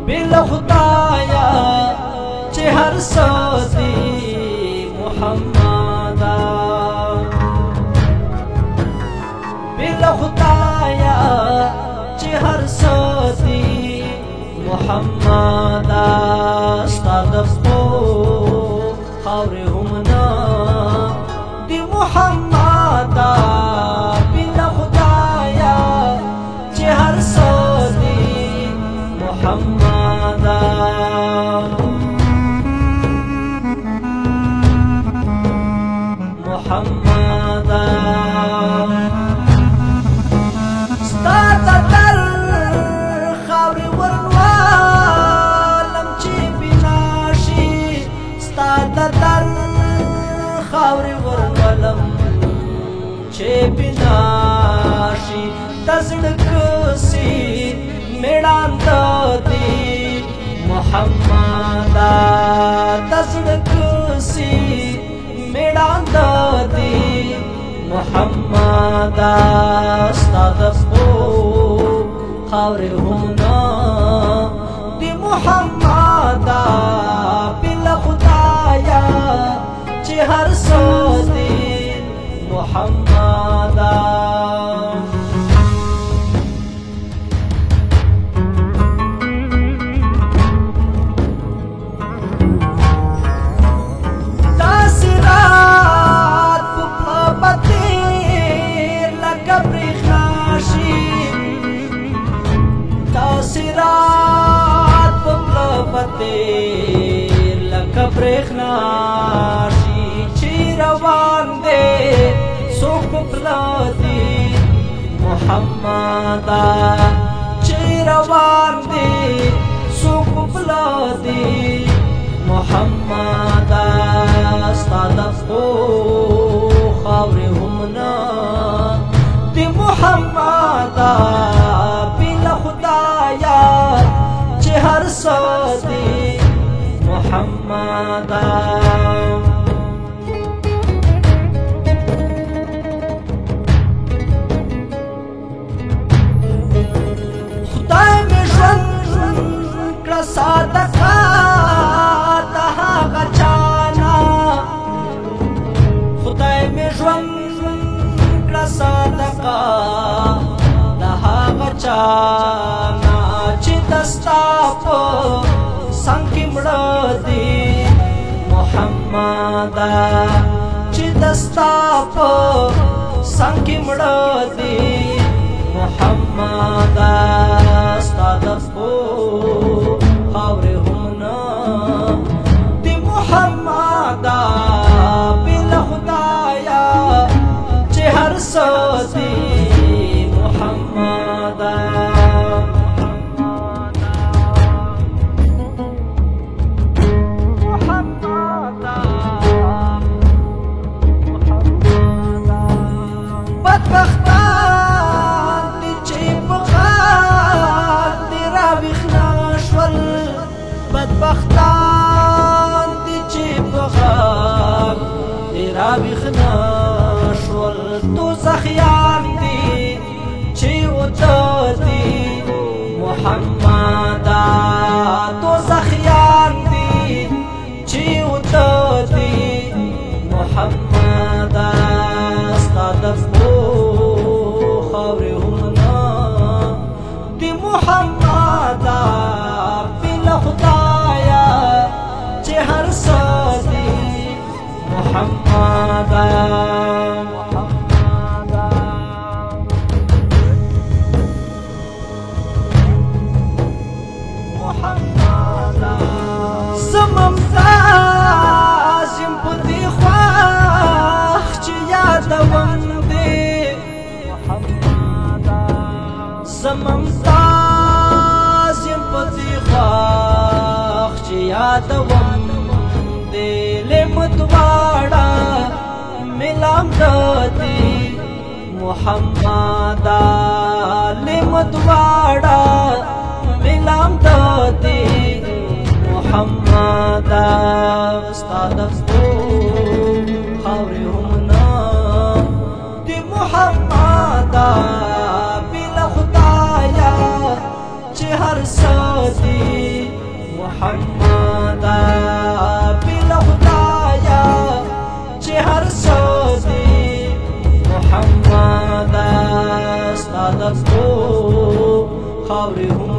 بلا خدایا چې هر څه دي محمدا بلا خدایا چې هر څه دي محمدا ستا د خپو خاورې هم نه دي محمدا بلا خدایا چې هر څه دي محمدا محمدا ستا د در خاورې ورنوالم چې بنا شي ستا د در خاورې ورنوالم چې بنا شي د زړه کسي میړانده دي محمدا د زړه کسي میړانده دي محمدا ستا د خپو خاورې هم نه دي محمدا بلا خدایا چې هر څه دي محمدا لکه برېښنا شي چې روان دی څوک په پله دي محمدا چې روان دی څوک په پله دي محمدا ستا د خپو خاورې هم نه دي محمدا بلا خدایا چې هر څه دي محمدا خدای مې ژوند کړه صادقه د هغه چانا خدای مې ژوند کړه صادقه د هغه چانا چې دستا په څنګه مړه دي محمدا چې دستا په څنګه مړه دي محمدا ستا د خپو خاورې هم نه دي محمدا بلا خدایا چې هر څه دي محمدا بدبختان دي چې په غار دي راویښنا شول دوزخیان دي چې اوته دي محمدا دوزخیان دي چې اوته دي محمدا ستا د خپو خاورې هم نه دي محمدا بلا خدایا چې هر څه دي محمدا زممتاز یم په دې خواخ چې یادوم دې زممتاز یم په دې خواخ چې یادوم دې لمدواړه ملام دې محمدا لمدواړه ملام دې محمدا ستا د خپو خاورې هم نه دي محمدا بلا خدایا چې هر څه دي محمد بل خدایا چې هر څه دی محمد ستاد کو خاورې هم